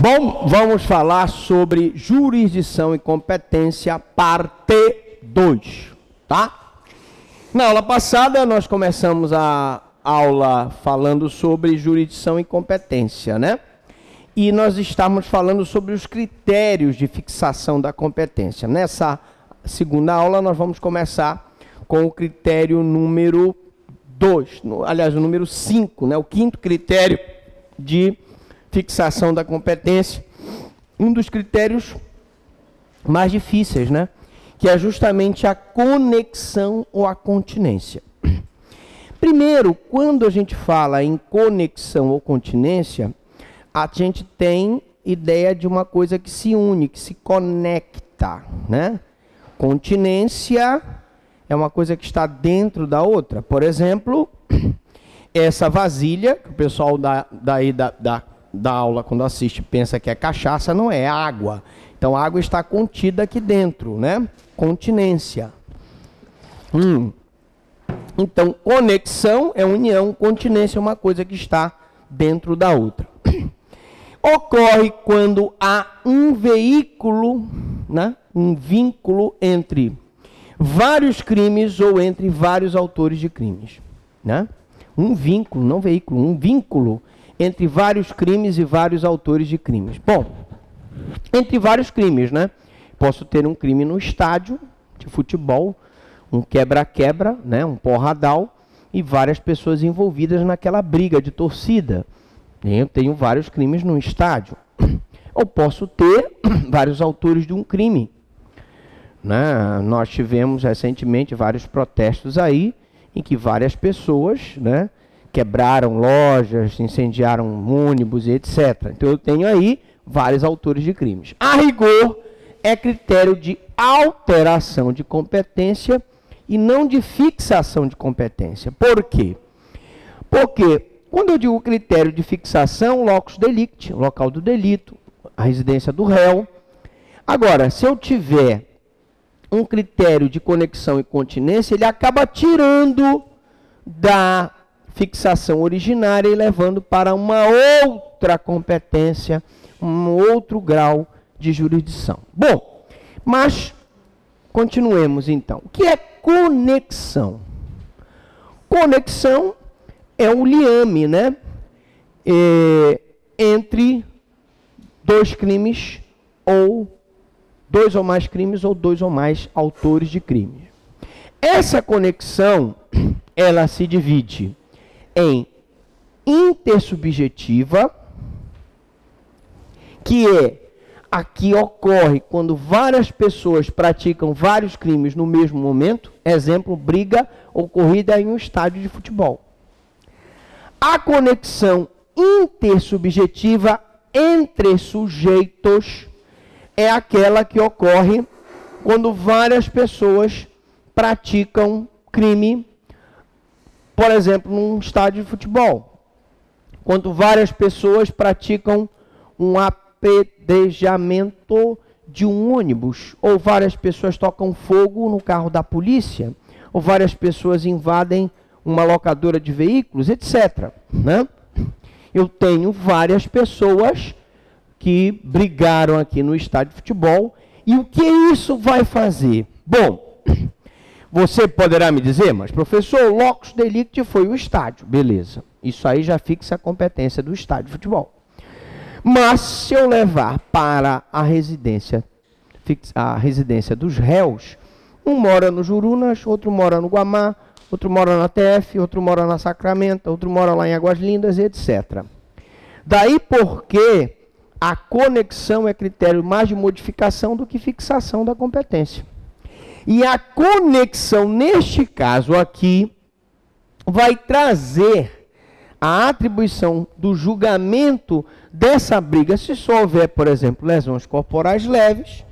Bom, vamos falar sobre jurisdição e competência, parte 2, tá? Na aula passada, nós começamos a aula falando sobre jurisdição e competência, né? E nós estamos falando sobre os critérios de fixação da competência. Nessa segunda aula, nós vamos começar com o critério número 2, aliás, o número 5, né? O quinto critério de fixação da competência, um dos critérios mais difíceis, né? Que é justamente a conexão ou a continência. Primeiro, quando a gente fala em conexão ou continência, a gente tem ideia de uma coisa que se une, que se conecta, né? Continência é uma coisa que está dentro da outra. Por exemplo, essa vasilha, que o pessoal da aula, quando assiste, pensa que é cachaça, não é, é água. Então, a água está contida aqui dentro, né? Continência. Então, conexão é união, continência é uma coisa que está dentro da outra. Ocorre quando há um veículo, né? Um vínculo entre vários crimes ou entre vários autores de crimes, né? Um vínculo, não veículo, um vínculo entre vários crimes e vários autores de crimes. Bom, entre vários crimes, né? Posso ter um crime no estádio de futebol, um quebra-quebra, né? Um porradal, e várias pessoas envolvidas naquela briga de torcida. Eu tenho vários crimes no estádio. Ou posso ter vários autores de um crime, né? Nós tivemos recentemente vários protestos aí, em que várias pessoas, né, quebraram lojas, incendiaram ônibus e etc. Então eu tenho aí vários autores de crimes. A rigor, é critério de alteração de competência e não de fixação de competência. Por quê? Porque quando eu digo critério de fixação, locus delicti, local do delito, a residência do réu. Agora, se eu tiver um critério de conexão e continência, ele acaba tirando da fixação originária e levando para uma outra competência, um outro grau de jurisdição. Bom, mas continuemos então. O que é conexão? Conexão é um liame, né? Entre dois crimes ou dois ou mais crimes ou dois ou mais autores de crimes. Essa conexão, ela se divide em intersubjetiva, que é a que ocorre quando várias pessoas praticam vários crimes no mesmo momento, exemplo, briga ocorrida em um estádio de futebol. A conexão intersubjetiva entre sujeitos é aquela que ocorre quando várias pessoas praticam crime, por exemplo, num estádio de futebol. Quando várias pessoas praticam um apedrejamento de um ônibus, ou várias pessoas tocam fogo no carro da polícia, ou várias pessoas invadem uma locadora de veículos, etc., né? Eu tenho várias pessoas que brigaram aqui no estádio de futebol. E o que isso vai fazer? Bom, você poderá me dizer, mas professor, o locus delicti foi o estádio. Beleza, isso aí já fixa a competência do estádio de futebol. Mas se eu levar para a residência dos réus, um mora no Jurunas, outro mora no Guamá, outro mora na TF, outro mora na Sacramento, outro mora lá em Águas Lindas, etc. Daí porque a conexão é critério mais de modificação do que fixação da competência. E a conexão, neste caso aqui, vai trazer a atribuição do julgamento dessa briga, se só houver, por exemplo, lesões corporais leves,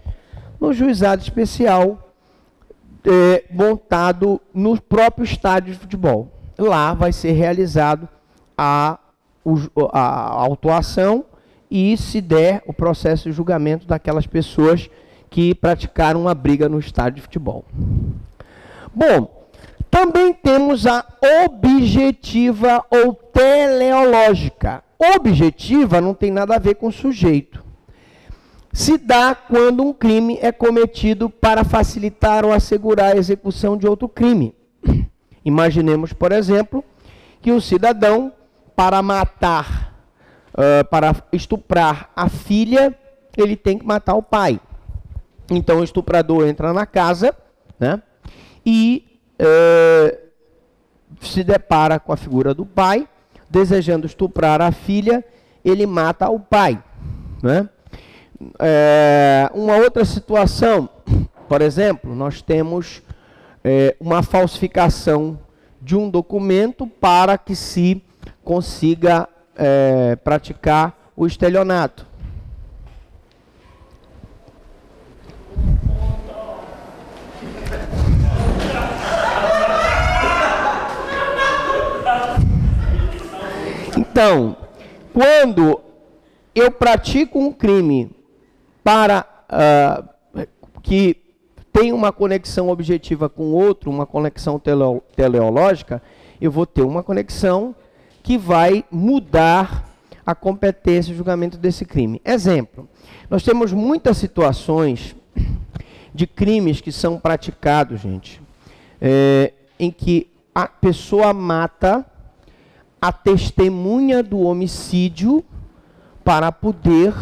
no juizado especial montado no próprio estádio de futebol. Lá vai ser realizado a autuação e, se der, o processo de julgamento daquelas pessoas que praticaram uma briga no estádio de futebol. Bom, Também temos a objetiva ou teleológica. Objetiva não tem nada a ver com sujeito. Se dá quando um crime é cometido para facilitar ou assegurar a execução de outro crime. Imaginemos, por exemplo, que o cidadão, para matar, para estuprar a filha, ele tem que matar o pai. Então o estuprador entra na casa, né, e se depara com a figura do pai, desejando estuprar a filha, ele mata o pai, né? Uma outra situação, por exemplo, nós temos uma falsificação de um documento para que se consiga praticar o estelionato. Então, quando eu pratico um crime para que tem uma conexão objetiva com outro, uma conexão teleológica, eu vou ter uma conexão que vai mudar a competência e julgamento desse crime. Exemplo, nós temos muitas situações de crimes que são praticados, gente, em que a pessoa mata a testemunha do homicídio para poder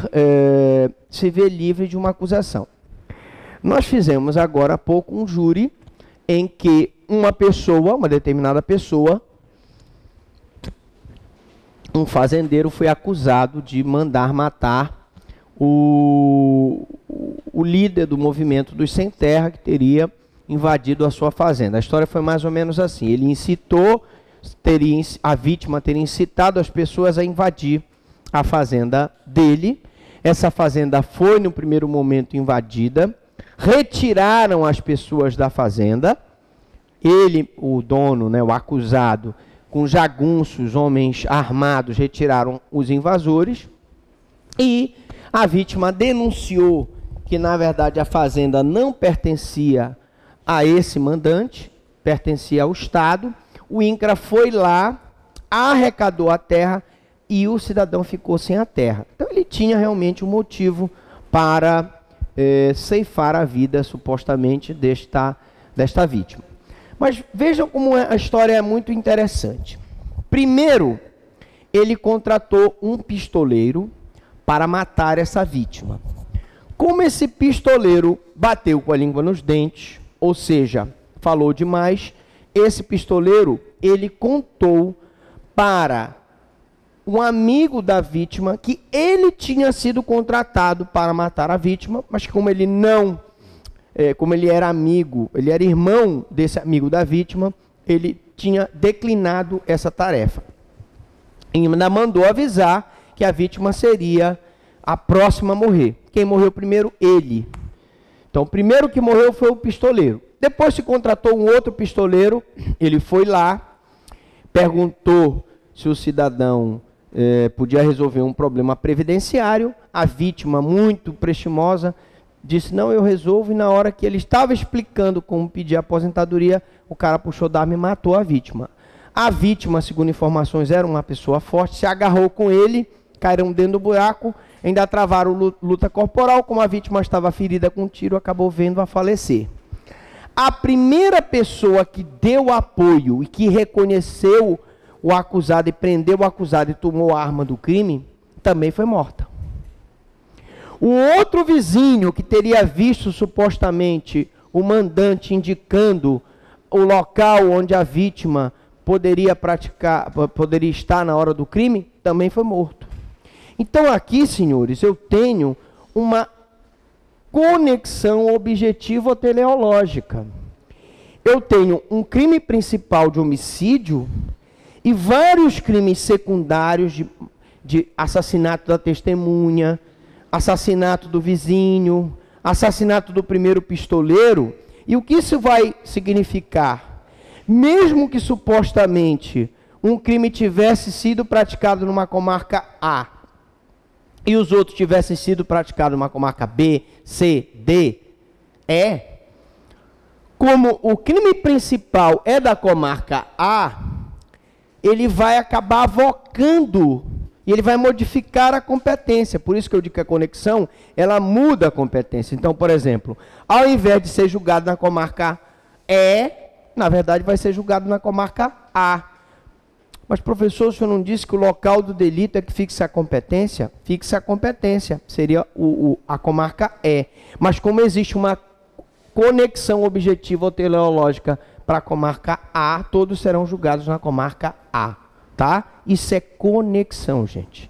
se ver livre de uma acusação. Nós fizemos agora há pouco um júri em que uma determinada pessoa, um fazendeiro, foi acusado de mandar matar o líder do movimento dos sem terra, que teria invadido a sua fazenda. A história foi mais ou menos assim: ele incitou, a vítima teria incitado as pessoas a invadir a fazenda dele. Essa fazenda foi, no primeiro momento, invadida. Retiraram as pessoas da fazenda. Ele, o dono, né, o acusado, com jagunços, homens armados, retiraram os invasores. E a vítima denunciou que, na verdade, a fazenda não pertencia a esse mandante, pertencia ao Estado. O INCRA foi lá, arrecadou a terra e o cidadão ficou sem a terra. Então ele tinha realmente um motivo para ceifar a vida, supostamente, desta vítima. Mas vejam como a história é muito interessante. Primeiro, ele contratou um pistoleiro para matar essa vítima. Como esse pistoleiro bateu com a língua nos dentes, ou seja, falou demais, esse pistoleiro, ele contou para um amigo da vítima que ele tinha sido contratado para matar a vítima, mas como ele como ele era amigo, ele era irmão desse amigo da vítima, ele tinha declinado essa tarefa. E ainda mandou avisar que a vítima seria a próxima a morrer. Quem morreu primeiro? Ele. Então, o primeiro que morreu foi o pistoleiro. Depois se contratou um outro pistoleiro, ele foi lá, perguntou se o cidadão podia resolver um problema previdenciário. A vítima, muito prestimosa, disse: não, eu resolvo. E na hora que ele estava explicando como pedir a aposentadoria, o cara puxou da arma e matou a vítima. A vítima, segundo informações, era uma pessoa forte, se agarrou com ele, caíram dentro do buraco, ainda travaram luta corporal. Como a vítima estava ferida com um tiro, acabou vendo a falecer. A primeira pessoa que deu apoio e que reconheceu o acusado e prendeu o acusado e tomou a arma do crime, também foi morta. O outro vizinho que teria visto supostamente o mandante indicando o local onde a vítima poderia estar na hora do crime, também foi morto. Então aqui, senhores, eu tenho uma conexão objetiva ou teleológica. Eu tenho um crime principal de homicídio e vários crimes secundários de assassinato da testemunha, assassinato do vizinho, assassinato do primeiro pistoleiro. E o que isso vai significar? Mesmo que supostamente um crime tivesse sido praticado numa comarca A e os outros tivessem sido praticados numa comarca B, C, D, E, como o crime principal é da comarca A, ele vai acabar avocando e ele vai modificar a competência. Por isso que eu digo que a conexão, ela muda a competência. Então, por exemplo, ao invés de ser julgado na comarca E, na verdade vai ser julgado na comarca A. Mas, professor, o senhor não disse que o local do delito é que fixa a competência? Fixa a competência, seria a comarca E. Mas como existe uma conexão objetiva ou teleológica para a comarca A, todos serão julgados na comarca A, tá? Isso é conexão, gente.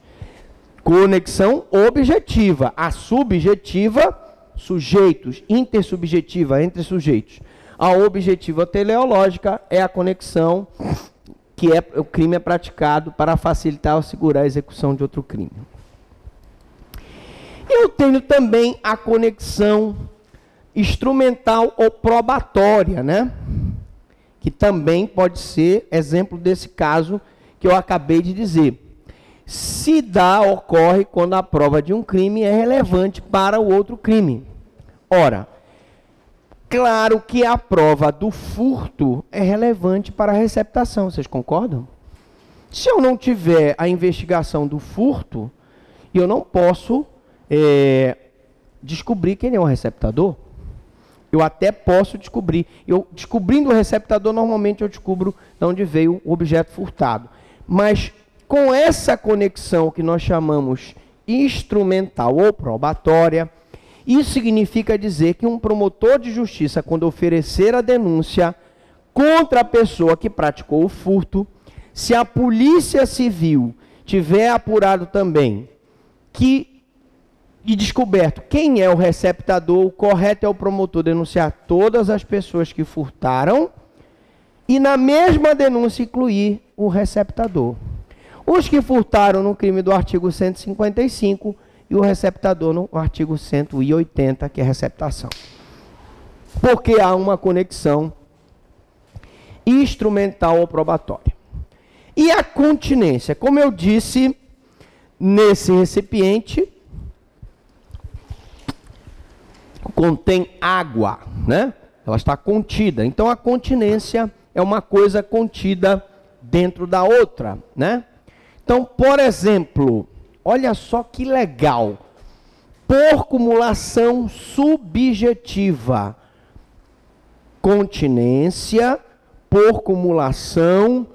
Conexão objetiva. A subjetiva, sujeitos. Intersubjetiva, entre sujeitos. A objetiva teleológica é a conexão que o crime é praticado para facilitar ou segurar a execução de outro crime. Eu tenho também a conexão instrumental ou probatória, né? Que também pode ser exemplo desse caso que eu acabei de dizer. Se ocorre quando a prova de um crime é relevante para o outro crime. Ora, claro que a prova do furto é relevante para a receptação, vocês concordam? Se eu não tiver a investigação do furto, eu não posso descobrir quem é o receptador. Eu até posso descobrir. Descobrindo o receptador, normalmente eu descubro de onde veio o objeto furtado. Mas com essa conexão que nós chamamos instrumental ou probatória, isso significa dizer que um promotor de justiça, quando oferecer a denúncia contra a pessoa que praticou o furto, se a polícia civil tiver apurado também e descoberto quem é o receptador, o correto é o promotor denunciar todas as pessoas que furtaram e na mesma denúncia incluir o receptador. Os que furtaram no crime do artigo 155 e o receptador no artigo 180, que é receptação. Porque há uma conexão instrumental ou probatória. E a continência, como eu disse, nesse recipiente contém água, né? Ela está contida. Então a continência é uma coisa contida dentro da outra, né? Então, por exemplo, olha só que legal. Por cumulação subjetiva. Continência por cumulação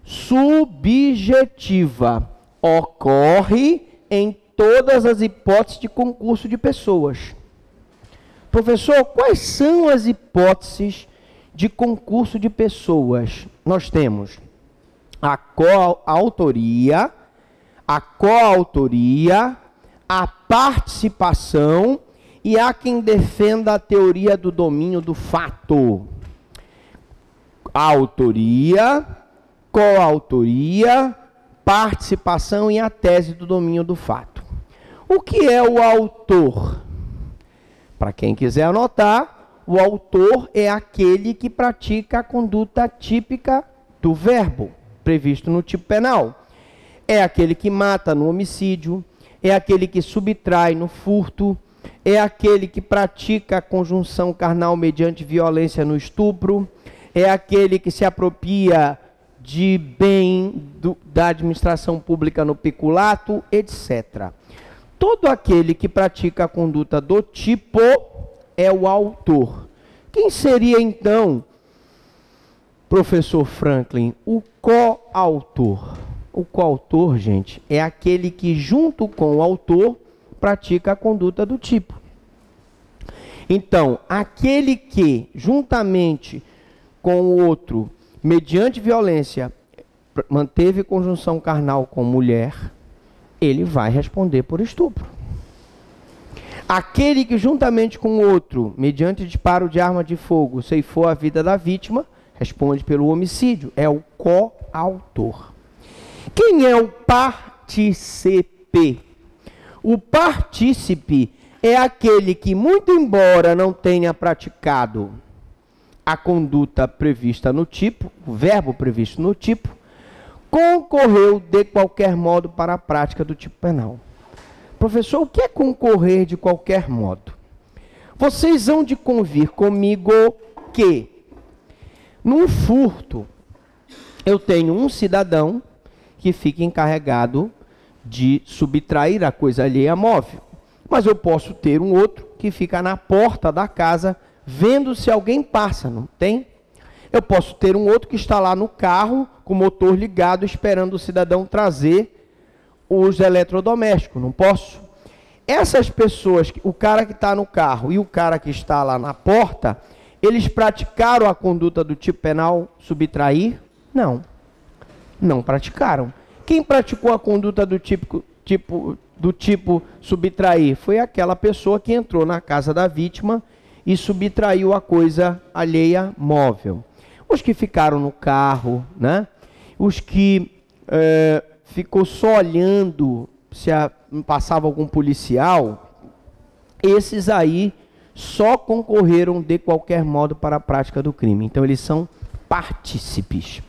subjetiva. Ocorre em todas as hipóteses de concurso de pessoas. Professor, quais são as hipóteses de concurso de pessoas? Nós temos a coautoria, a participação e há quem defenda a teoria do domínio do fato. Autoria, coautoria, participação e a tese do domínio do fato. O que é o autor? Para quem quiser anotar, o autor é aquele que pratica a conduta típica do verbo, previsto no tipo penal. É aquele que mata no homicídio, é aquele que subtrai no furto, é aquele que pratica a conjunção carnal mediante violência no estupro, é aquele que se apropria de bem da administração pública no peculato, etc. Todo aquele que pratica a conduta do tipo é o autor. Quem seria, então, professor Franklin, o coautor? O coautor, gente, é aquele que, junto com o autor, pratica a conduta do tipo. Então, aquele que, juntamente com o outro, mediante violência, manteve conjunção carnal com mulher, ele vai responder por estupro. Aquele que, juntamente com o outro, mediante disparo de arma de fogo, ceifou a vida da vítima, responde pelo homicídio. É o coautor. Quem é o partícipe? O partícipe é aquele que, muito embora não tenha praticado a conduta prevista no tipo, o verbo previsto no tipo, concorreu de qualquer modo para a prática do tipo penal. Professor, o que é concorrer de qualquer modo? Vocês hão de convir comigo quê? Num furto, eu tenho um cidadão que fica encarregado de subtrair a coisa alheia móvel. Mas eu posso ter um outro que fica na porta da casa, vendo se alguém passa, não tem? Eu posso ter um outro que está lá no carro, com o motor ligado, esperando o cidadão trazer os eletrodomésticos, não posso? Essas pessoas, o cara que está no carro e o cara que está lá na porta, eles praticaram a conduta do tipo penal subtrair? Não, não praticaram. Quem praticou a conduta do tipo subtrair foi aquela pessoa que entrou na casa da vítima e subtraiu a coisa alheia móvel. Os que ficaram no carro, né? Os que ficou só olhando se passava algum policial, esses aí só concorreram de qualquer modo para a prática do crime. Então eles são partícipes.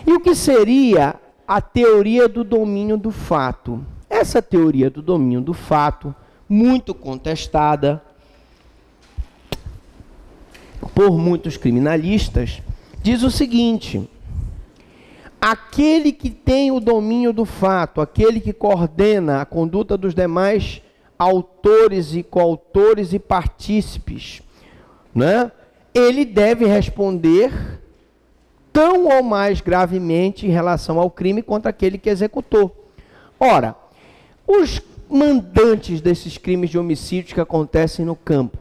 E o que seria a teoria do domínio do fato? Essa teoria do domínio do fato, muito contestada por muitos criminalistas, diz o seguinte: aquele que tem o domínio do fato, aquele que coordena a conduta dos demais autores e coautores e partícipes, né? Ele deve responder tão ou mais gravemente em relação ao crime contra aquele que executou. Ora, os mandantes desses crimes de homicídio que acontecem no campo,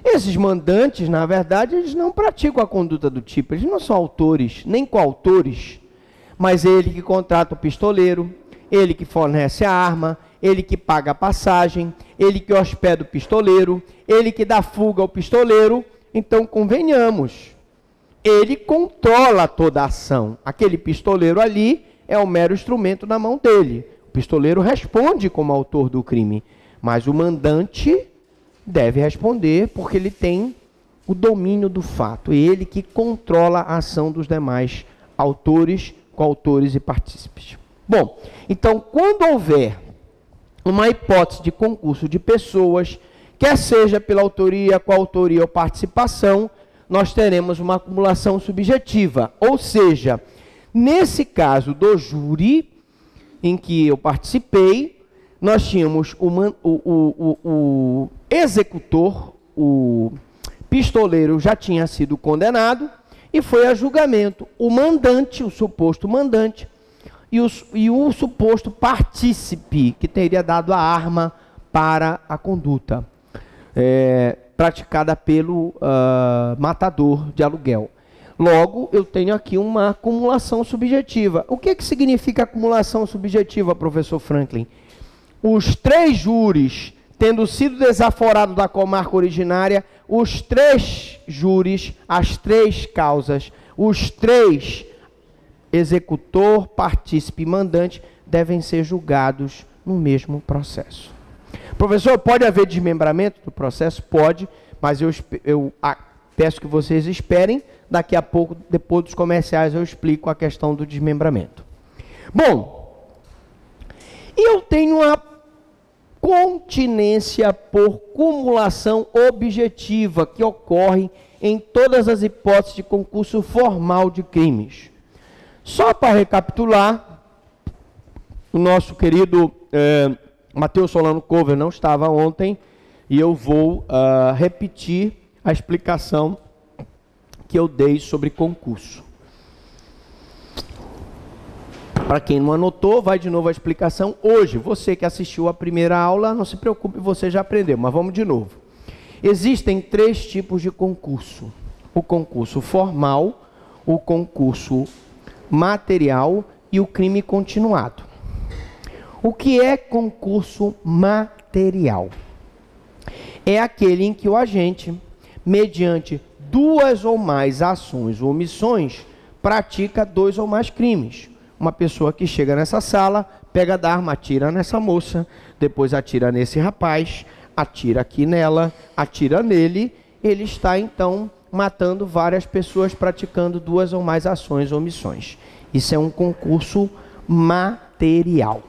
esses mandantes, na verdade, eles não praticam a conduta do tipo, eles não são autores, nem coautores, mas ele que contrata o pistoleiro, ele que fornece a arma, ele que paga a passagem, ele que hospeda o pistoleiro, ele que dá fuga ao pistoleiro. Então, convenhamos, ele controla toda a ação. Aquele pistoleiro ali é um mero instrumento na mão dele. O pistoleiro responde como autor do crime, mas o mandante deve responder porque ele tem o domínio do fato. É ele que controla a ação dos demais autores, coautores e partícipes. Bom, então, quando houver uma hipótese de concurso de pessoas, quer seja pela autoria, coautoria ou participação, nós teremos uma acumulação subjetiva. Ou seja, nesse caso do júri, em que eu participei, nós tínhamos o executor, o pistoleiro já tinha sido condenado e foi a julgamento. O mandante, o suposto mandante, e o suposto partícipe, que teria dado a arma para a conduta praticada pelo matador de aluguel. Logo, eu tenho aqui uma acumulação subjetiva. O que significa acumulação subjetiva, professor Franklin? Os 3 júris, tendo sido desaforados da comarca originária, os 3 júris, as 3 causas, os 3 executor, partícipe e mandante devem ser julgados no mesmo processo. Professor, pode haver desmembramento do processo? Pode, mas eu peço que vocês esperem. Daqui a pouco, depois dos comerciais, eu explico a questão do desmembramento. Bom, eu tenho a continência por cumulação objetiva que ocorre em todas as hipóteses de concurso formal de crimes. Só para recapitular, o nosso querido Matheus Solano Cover não estava ontem e eu vou repetir a explicação que eu dei sobre concurso. Para quem não anotou, vai de novo a explicação hoje. Você que assistiu a primeira aula, não se preocupe, você já aprendeu, mas vamos de novo. Existem 3 tipos de concurso: o concurso formal, o concurso material e o crime continuado. O que é concurso material? É aquele em que o agente, mediante 2 ou mais ações ou omissões, pratica 2 ou mais crimes. Uma pessoa que chega nessa sala, pega da arma, atira nessa moça, depois atira nesse rapaz, atira aqui nela, atira nele, ele está então matando várias pessoas praticando 2 ou mais ações ou omissões. Isso é um concurso material.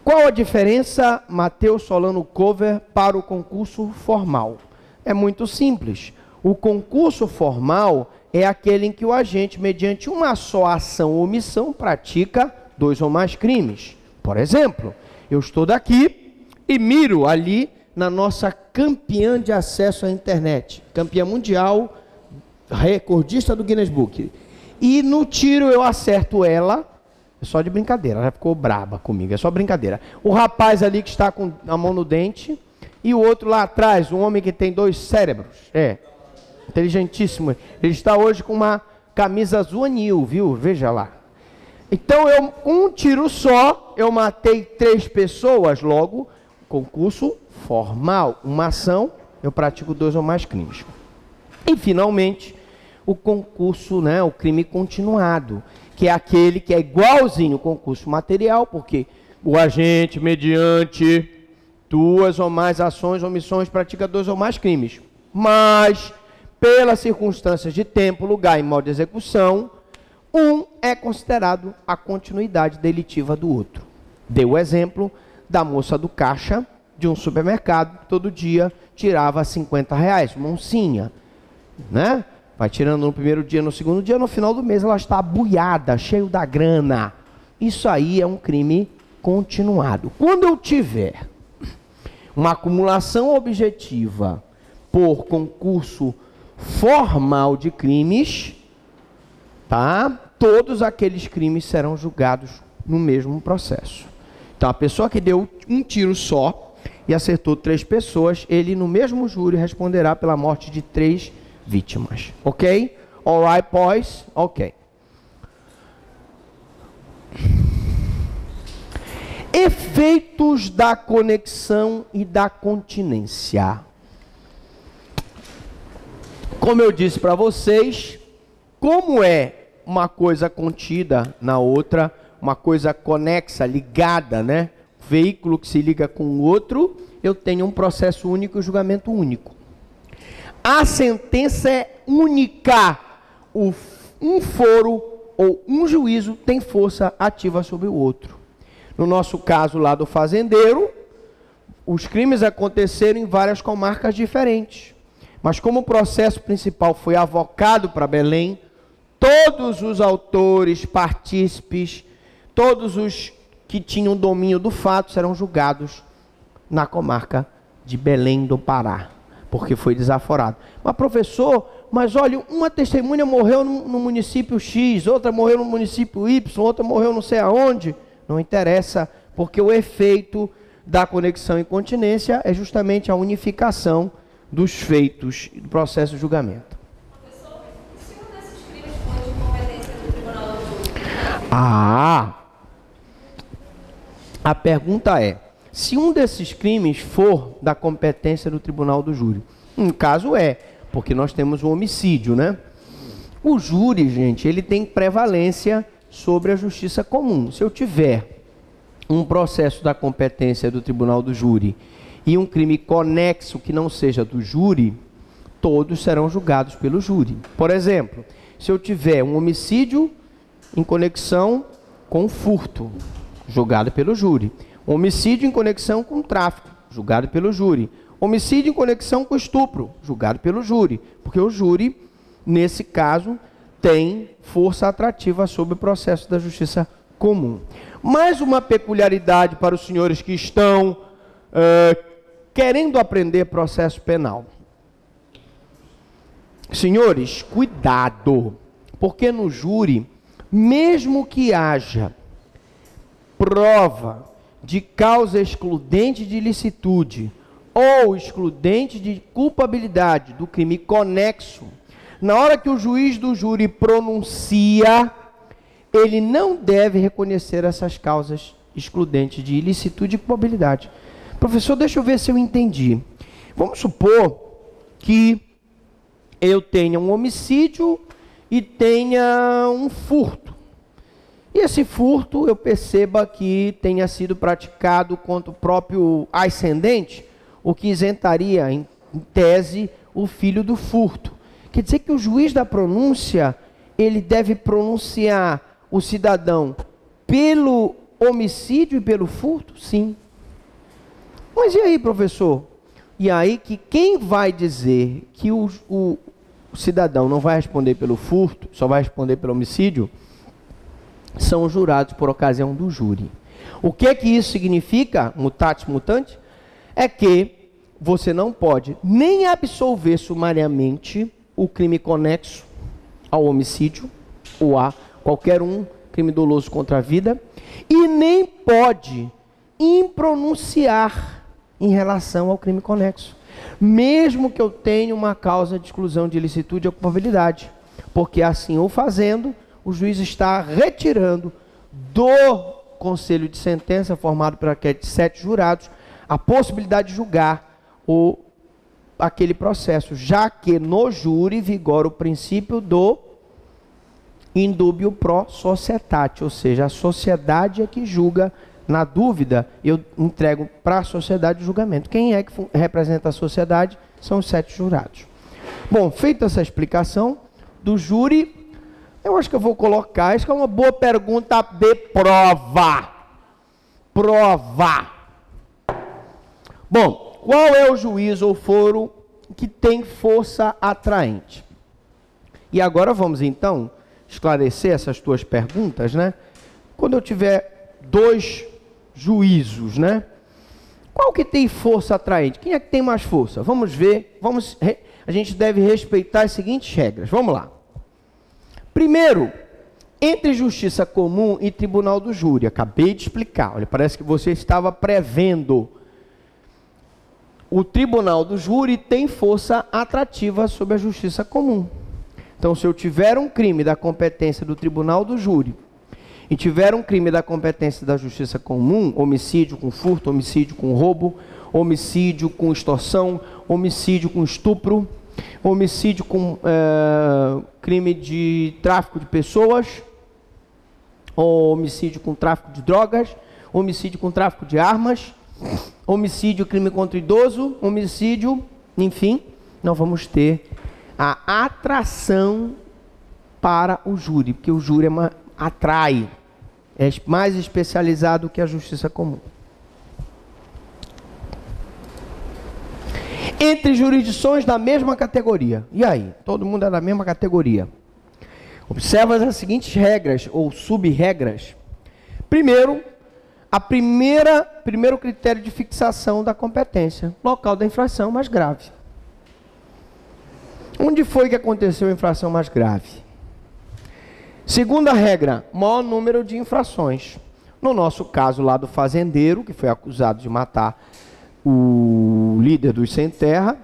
Qual a diferença, Matheus Solano Cover, para o concurso formal? É muito simples. O concurso formal é aquele em que o agente, mediante uma só ação ou omissão, pratica 2 ou mais crimes. Por exemplo, eu estou daqui e miro ali na nossa campeã de acesso à internet, campeã mundial, recordista do Guinness Book. E no tiro eu acerto ela, é só de brincadeira, ela já ficou braba comigo, é só brincadeira. O rapaz ali que está com a mão no dente, e o outro lá atrás, um homem que tem 2 cérebros, inteligentíssimo. Ele está hoje com uma camisa azul anil, viu? Veja lá. Então, com um tiro só, eu matei 3 pessoas, logo, concurso formal. Uma ação, eu pratico 2 ou mais crimes. E, finalmente, o concurso, né, o crime continuado, que é aquele que é igualzinho ao concurso material, porque o agente, mediante 2 ou mais ações ou omissões, pratica 2 ou mais crimes. Mas, pelas circunstâncias de tempo, lugar e modo de execução, um é considerado a continuidade delitiva do outro. Dei o exemplo da moça do caixa de um supermercado, que todo dia tirava R$50, uma oncinha, né? Vai tirando no primeiro dia, no segundo dia, no final do mês ela está abuiada, cheio da grana. Isso aí é um crime continuado. Quando eu tiver uma acumulação objetiva por concurso formal de crimes, tá? Todos aqueles crimes serão julgados no mesmo processo. Então, a pessoa que deu um tiro só e acertou 3 pessoas, ele no mesmo júri responderá pela morte de 3 vítimas. Ok? Alright, boys? Ok. Efeitos da conexão e da continência. Como eu disse para vocês, como é uma coisa contida na outra, uma coisa conexa, ligada, né? Veículo que se liga com o outro, eu tenho um processo único e julgamento único. A sentença é única. Um foro ou um juízo tem força ativa sobre o outro. No nosso caso lá do fazendeiro, os crimes aconteceram em várias comarcas diferentes. Mas como o processo principal foi avocado para Belém, todos os autores, partícipes, todos os que tinham domínio do fato serão julgados na comarca de Belém do Pará, porque foi desaforado. Mas professor, mas olha, uma testemunha morreu no município X, outra morreu no município Y, outra morreu não sei aonde. Não interessa, porque o efeito da conexão e continência é justamente a unificação dos feitos do processo de julgamento. Professor, se um desses crimes for de competência do tribunal do júri? A pergunta é, se um desses crimes for da competência do tribunal do júri? No caso porque nós temos um homicídio, né? O júri, gente, ele tem prevalência sobre a justiça comum. Se eu tiver um processo da competência do tribunal do júri e um crime conexo que não seja do júri, todos serão julgados pelo júri. Por exemplo, se eu tiver um homicídio em conexão com furto, julgado pelo júri. Homicídio em conexão com tráfico, julgado pelo júri. Homicídio em conexão com estupro, julgado pelo júri. Porque o júri, nesse caso, tem força atrativa sobre o processo da justiça comum. Mais uma peculiaridade para os senhores que estão querendo aprender processo penal. Senhores, cuidado, porque no júri, mesmo que haja prova de causa excludente de ilicitude ou excludente de culpabilidade do crime conexo, na hora que o juiz do júri pronuncia, ele não deve reconhecer essas causas excludentes de ilicitude e culpabilidade. Professor, deixa eu ver se eu entendi. Vamos supor que eu tenha um homicídio e tenha um furto. E esse furto eu perceba que tenha sido praticado contra o próprio ascendente, o que isentaria, em tese, o filho do furto. Quer dizer que o juiz da pronúncia, ele deve pronunciar o cidadão pelo homicídio e pelo furto? Sim. Mas e aí, professor? E aí que quem vai dizer que o cidadão não vai responder pelo furto, só vai responder pelo homicídio, são os jurados por ocasião do júri. O que isso significa, mutatis mutandis? É que você não pode nem absolver sumariamente o crime conexo ao homicídio ou a qualquer crime doloso contra a vida, e nem pode impronunciar em relação ao crime conexo, mesmo que eu tenha uma causa de exclusão de ilicitude ou culpabilidade, porque assim ou fazendo, o juiz está retirando do conselho de sentença, formado por aqueles 7 jurados, a possibilidade de julgar aquele processo, já que no júri vigora o princípio do indubio pro societate, ou seja, a sociedade é que julga. Na dúvida, eu entrego para a sociedade o julgamento. Quem é que representa a sociedade? São os 7 jurados. Bom, feita essa explicação do júri, eu acho que eu vou colocar, isso é uma boa pergunta de prova. Prova. Bom, qual é o juízo ou foro que tem força atraente? E agora vamos então esclarecer essas tuas perguntas, né? Quando eu tiver 2 juízos, né? Qual que tem força atraente? Quem é que tem mais força? Vamos ver, a gente deve respeitar as seguintes regras. Vamos lá. Primeiro, entre justiça comum e tribunal do júri. Acabei de explicar. Olha, parece que você estava prevendo. O tribunal do júri tem força atrativa sobre a justiça comum. Então, se eu tiver um crime da competência do tribunal do júri e tiver um crime da competência da justiça comum, homicídio com furto, homicídio com roubo, homicídio com extorsão, homicídio com estupro, homicídio com crime de tráfico de pessoas, homicídio com tráfico de drogas, homicídio com tráfico de armas, homicídio, crime contra o idoso, homicídio, enfim, nós vamos ter a atração para o júri, porque o júri atrai, é mais especializado que a justiça comum. Entre jurisdições da mesma categoria. E aí? Todo mundo é da mesma categoria. Observa as seguintes regras ou sub-regras. Primeiro, primeiro critério de fixação da competência. Local da infração mais grave. Onde foi que aconteceu a infração mais grave? Segunda regra, maior número de infrações. No nosso caso lá do fazendeiro, que foi acusado de matar o líder dos sem terra,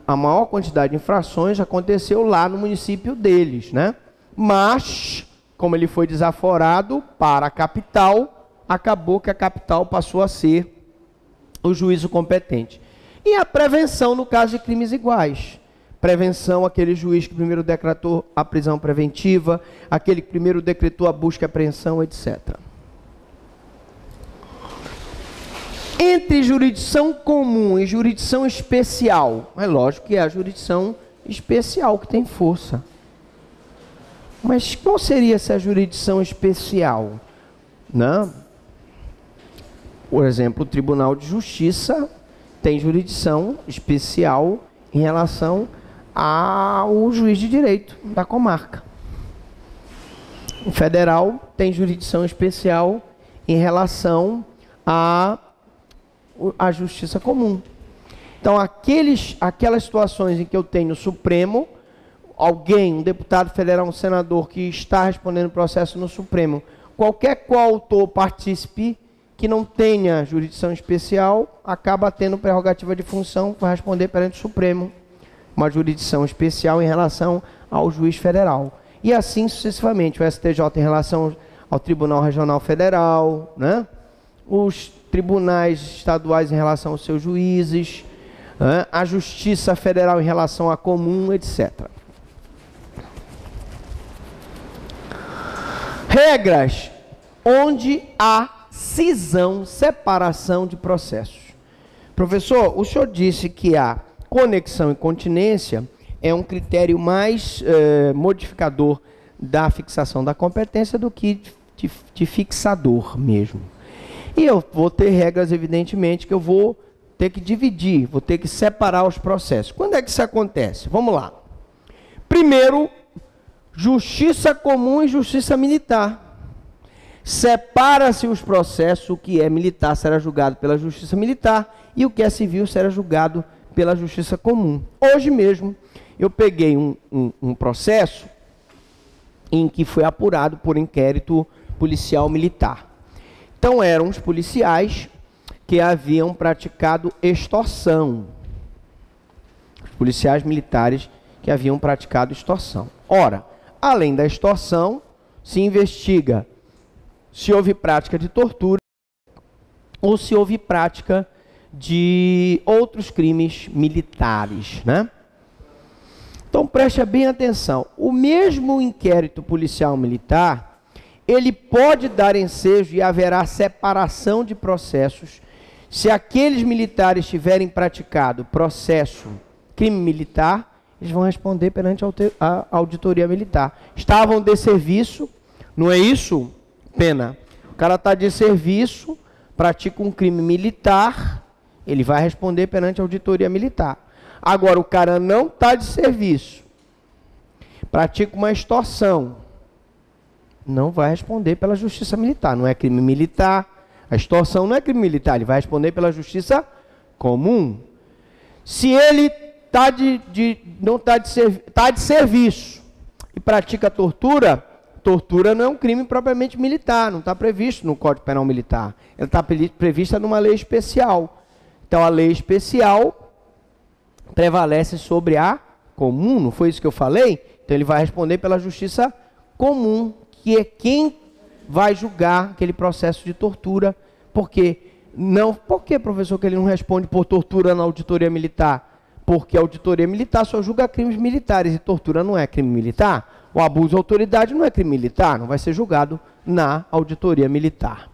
a maior quantidade de infrações aconteceu lá no município deles, né? Mas, como ele foi desaforado para a capital, acabou que a capital passou a ser o juízo competente. E a prevenção no caso de crimes iguais. Prevenção, aquele juiz que primeiro decretou a prisão preventiva, aquele que primeiro decretou a busca e apreensão, etc. Entre jurisdição comum e jurisdição especial, é lógico que é a jurisdição especial que tem força. Mas qual seria essa jurisdição especial? Não? Por exemplo, o Tribunal de Justiça tem jurisdição especial em relação ao juiz de direito da comarca. O federal tem jurisdição especial em relação à justiça comum. Então, aquelas situações em que eu tenho o Supremo, um deputado federal, um senador que está respondendo o processo no Supremo, qualquer coautor partícipe que não tenha jurisdição especial, acaba tendo prerrogativa de função para responder perante o Supremo, uma jurisdição especial em relação ao juiz federal. E assim sucessivamente, o STJ em relação ao Tribunal Regional Federal, né? Os tribunais estaduais em relação aos seus juízes, né? A Justiça Federal em relação à comum, etc. Regras onde há cisão, separação de processos. Professor, o senhor disse que a conexão e continência é um critério mais modificador da fixação da competência do que de fixador mesmo. E eu vou ter regras, evidentemente, que eu vou ter que dividir, vou ter que separar os processos. Quando é que isso acontece? Vamos lá. Primeiro, justiça comum e justiça militar. Separa-se os processos, o que é militar será julgado pela justiça militar e o que é civil será julgado pela justiça comum. Hoje mesmo, eu peguei um processo em que foi apurado por inquérito policial militar. Então, eram os policiais que haviam praticado extorsão. Os policiais militares que haviam praticado extorsão. Ora, além da extorsão, se investiga se houve prática de tortura ou se houve prática de outros crimes militares, né? Então, preste bem atenção. O mesmo inquérito policial militar, ele pode dar ensejo e haverá separação de processos se aqueles militares tiverem praticado processo, crime militar, eles vão responder perante a auditoria militar. Estavam de serviço, não é isso, Pena? O cara está de serviço, pratica um crime militar, ele vai responder perante a auditoria militar. Agora, o cara não está de serviço, pratica uma extorsão, não vai responder pela justiça militar, não é crime militar. A extorsão não é crime militar, ele vai responder pela justiça comum. Se ele está de serviço e pratica tortura, tortura não é um crime propriamente militar, não está previsto no Código Penal Militar. Ela está prevista numa lei especial. Então, a lei especial prevalece sobre a comum, não foi isso que eu falei? Então, ele vai responder pela justiça comum, que é quem vai julgar aquele processo de tortura. Por quê? Não, por que, professor, que ele não responde por tortura na auditoria militar? Porque a auditoria militar só julga crimes militares e tortura não é crime militar. O abuso de autoridade não é crime militar, não vai ser julgado na auditoria militar.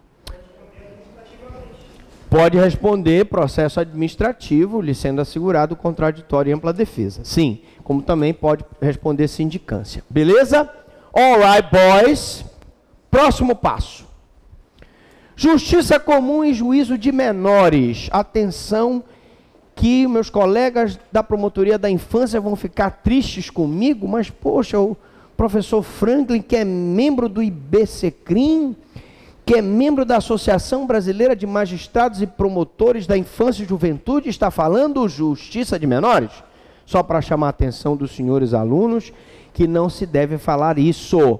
Pode responder processo administrativo, lhe sendo assegurado contraditório e ampla defesa. Sim, como também pode responder sindicância. Beleza? All right, boys. Próximo passo. Justiça comum e juízo de menores. Atenção, que meus colegas da promotoria da infância vão ficar tristes comigo, mas, poxa, o professor Franklin, que é membro do IBCCRIM, que é membro da Associação Brasileira de Magistrados e Promotores da Infância e Juventude, está falando justiça de menores? Só para chamar a atenção dos senhores alunos, que não se deve falar isso.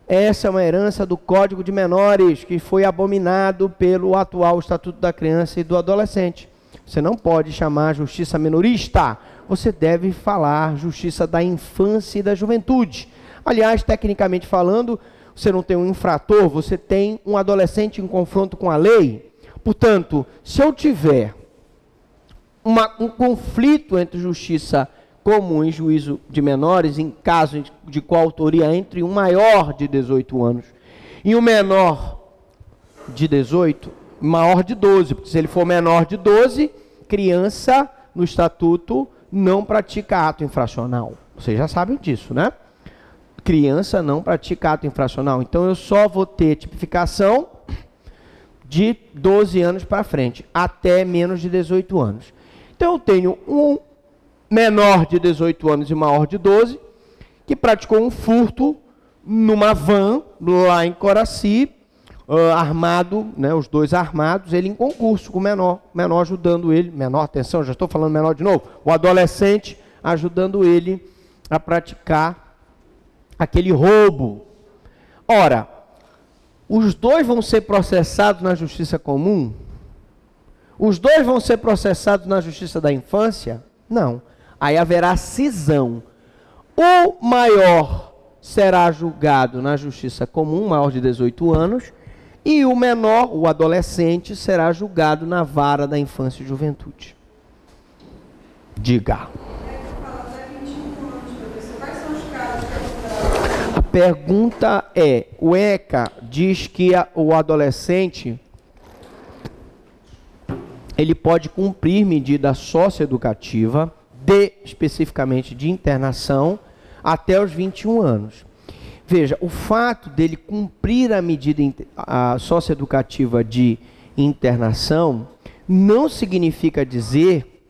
Essa é uma herança do Código de Menores, que foi abominado pelo atual Estatuto da Criança e do Adolescente. Você não pode chamar justiça menorista, você deve falar justiça da infância e da juventude. Aliás, tecnicamente falando, você não tem um infrator, você tem um adolescente em confronto com a lei. Portanto, se eu tiver um conflito entre justiça comum e juízo de menores, em caso de coautoria entre um maior de 18 anos e um menor de 18, maior de 12, porque se ele for menor de 12, criança no estatuto não pratica ato infracional. Vocês já sabem disso, né? Criança não pratica ato infracional. Então, eu só vou ter tipificação de 12 anos para frente, até menos de 18 anos. Então, eu tenho um menor de 18 anos e maior de 12, que praticou um furto numa van, lá em Coraci, armado, né, os dois armados, ele em concurso com o menor ajudando ele, menor, atenção, já estou falando menor de novo, o adolescente ajudando ele a praticar aquele roubo. Ora, os dois vão ser processados na justiça comum? Os dois vão ser processados na justiça da infância? Não. Aí haverá cisão. O maior será julgado na justiça comum, maior de 18 anos, e o menor, o adolescente, será julgado na vara da infância e juventude. Diga. A pergunta é, o ECA diz que o adolescente, ele pode cumprir medida socioeducativa, especificamente de internação, até os 21 anos. Veja, o fato dele cumprir a medida socioeducativa de internação não significa dizer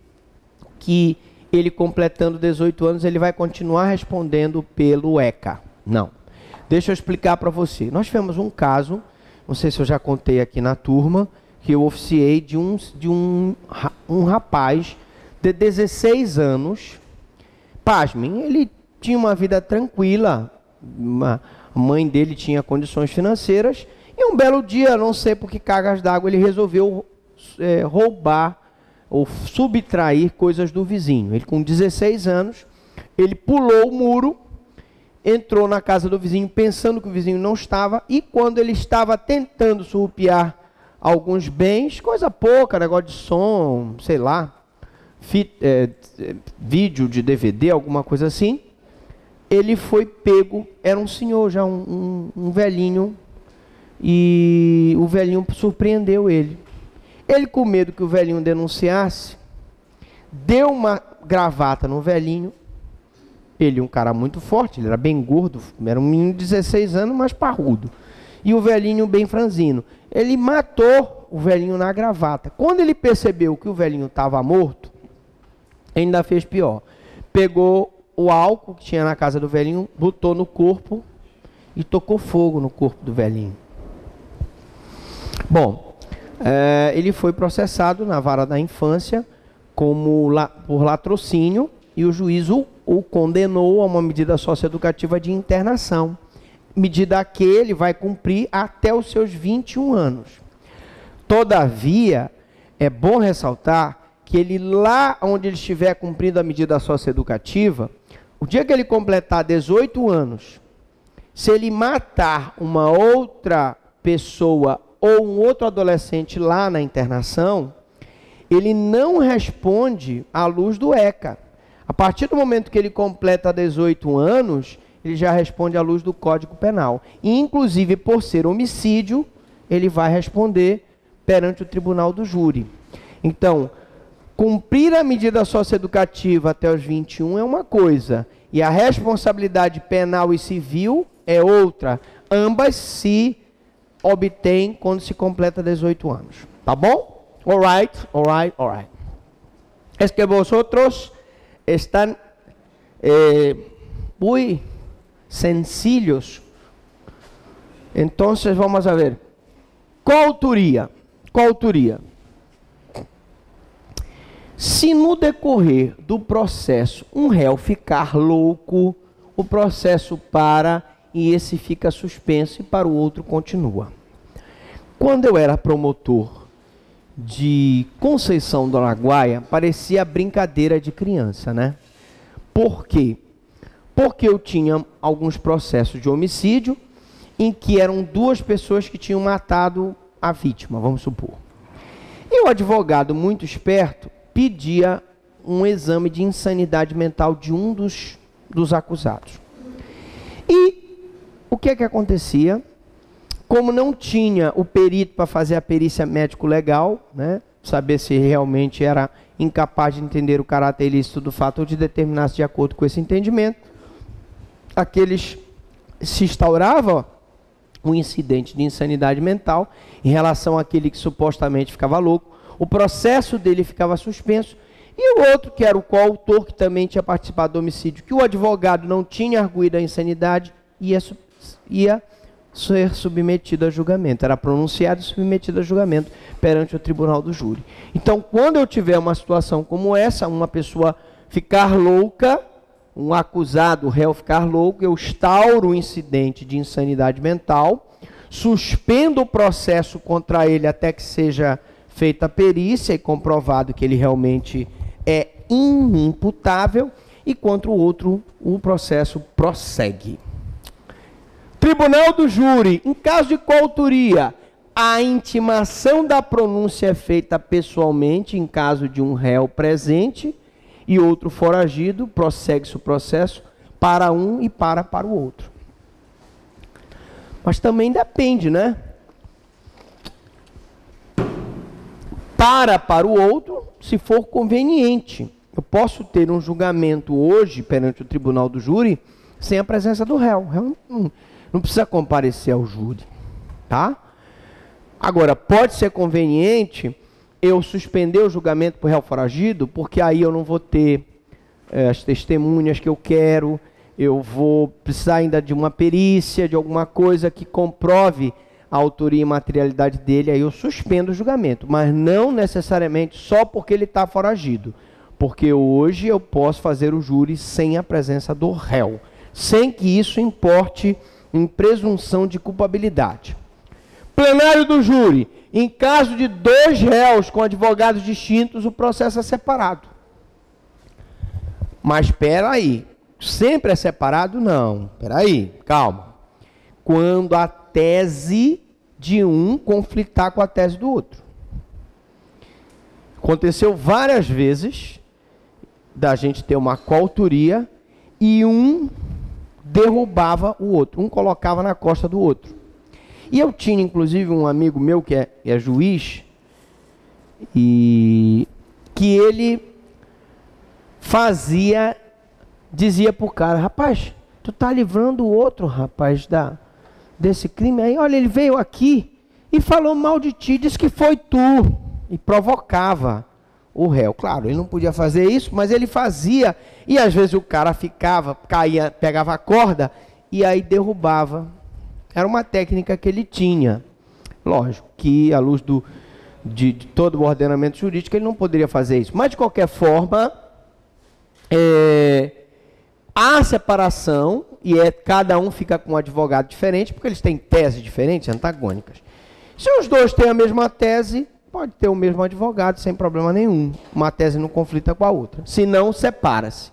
que ele completando 18 anos, ele vai continuar respondendo pelo ECA. Não. Deixa eu explicar para você. Nós tivemos um caso, não sei se eu já contei aqui na turma, que eu oficiei de um rapaz de 16 anos. Pasmem, ele tinha uma vida tranquila, a mãe dele tinha condições financeiras, e um belo dia, não sei por que cargas d'água, ele resolveu roubar ou subtrair coisas do vizinho. Ele com 16 anos, ele pulou o muro, entrou na casa do vizinho pensando que o vizinho não estava, e quando ele estava tentando surrupiar alguns bens, coisa pouca, negócio de som, sei lá, vídeo de DVD, alguma coisa assim, ele foi pego, era um senhor já, um velhinho, e o velhinho surpreendeu ele. Ele, com medo que o velhinho denunciasse, deu uma gravata no velhinho. Ele, um cara muito forte, ele era bem gordo, era um menino de 16 anos, mas parrudo. E o velhinho bem franzino. Ele matou o velhinho na gravata. Quando ele percebeu que o velhinho estava morto, ainda fez pior. Pegou o álcool que tinha na casa do velhinho, botou no corpo e tocou fogo no corpo do velhinho. Bom, ele foi processado na vara da infância por latrocínio, e o juiz o condenou a uma medida socioeducativa de internação. Medida que ele vai cumprir até os seus 21 anos. Todavia, é bom ressaltar que ele, lá onde ele estiver cumprindo a medida socioeducativa, o dia que ele completar 18 anos, se ele matar uma outra pessoa ou um outro adolescente lá na internação, ele não responde à luz do ECA. A partir do momento que ele completa 18 anos, ele já responde à luz do Código Penal. E, inclusive, por ser homicídio, ele vai responder perante o tribunal do júri. Então, cumprir a medida socioeducativa até os 21 é uma coisa, e a responsabilidade penal e civil é outra. Ambas se obtém quando se completa 18 anos. Tá bom? Alright. Es que vosotros están muy sencillos. Entonces vamos a ver. Coautoria. Se no decorrer do processo um réu ficar louco, o processo para e esse fica suspenso e para o outro continua. Quando eu era promotor de Conceição do Araguaia, parecia brincadeira de criança, né? Por quê? Porque eu tinha alguns processos de homicídio em que eram duas pessoas que tinham matado a vítima, vamos supor. E o advogado, muito esperto, pedia um exame de insanidade mental de um dos acusados. E o que é que acontecia? Como não tinha o perito para fazer a perícia médico-legal, né, saber se realmente era incapaz de entender o caráter ilícito do fato ou de determinar-se de acordo com esse entendimento, se instaurava um incidente de insanidade mental em relação àquele que supostamente ficava louco, o processo dele ficava suspenso, e o outro, que era o coautor, que também tinha participado do homicídio, que o advogado não tinha arguído a insanidade, ia ser submetido a julgamento, era pronunciado e submetido a julgamento perante o tribunal do júri. Então, quando eu tiver uma situação como essa, uma pessoa ficar louca, um acusado, o réu ficar louco, eu instauro o incidente de insanidade mental, suspendo o processo contra ele até que seja feita a perícia e comprovado que ele realmente é inimputável, e contra o outro o processo prossegue. Tribunal do júri, em caso de coautoria, a intimação da pronúncia é feita pessoalmente em caso de um réu presente e outro foragido, prossegue-se o processo para um e para o outro. Mas também depende, né? Para o outro, se for conveniente. Eu posso ter um julgamento hoje perante o tribunal do júri sem a presença do réu. O réu não precisa comparecer ao júri, tá? Agora, pode ser conveniente eu suspender o julgamento por réu foragido, porque aí eu não vou ter as testemunhas que eu quero, eu vou precisar ainda de uma perícia, de alguma coisa que comprove a autoria e materialidade dele, aí eu suspendo o julgamento, mas não necessariamente só porque ele está foragido, porque hoje eu posso fazer o júri sem a presença do réu, sem que isso importe em presunção de culpabilidade. Plenário do júri. Em caso de 2 réus com advogados distintos, o processo é separado. Mas espera aí, sempre é separado? Não. Espera aí, calma. Quando a tese de um conflitar com a tese do outro. Aconteceu várias vezes da gente ter uma coautoria e um derrubava o outro, um colocava na costa do outro. E eu tinha, inclusive, um amigo meu que é juiz, e que ele dizia pro cara, rapaz, tu tá livrando o outro, rapaz, desse crime aí. Olha, ele veio aqui e falou mal de ti, disse que foi tu, e provocava o réu. Claro, ele não podia fazer isso, mas ele fazia, e às vezes o cara caía, pegava a corda, e aí derrubava. Era uma técnica que ele tinha. Lógico que, à luz de todo o ordenamento jurídico, ele não poderia fazer isso. Mas, de qualquer forma, há separação, e cada um fica com um advogado diferente, porque eles têm teses diferentes, antagônicas. Se os dois têm a mesma tese, pode ter o mesmo advogado, sem problema nenhum. Uma tese não conflita com a outra. Se não, separa-se.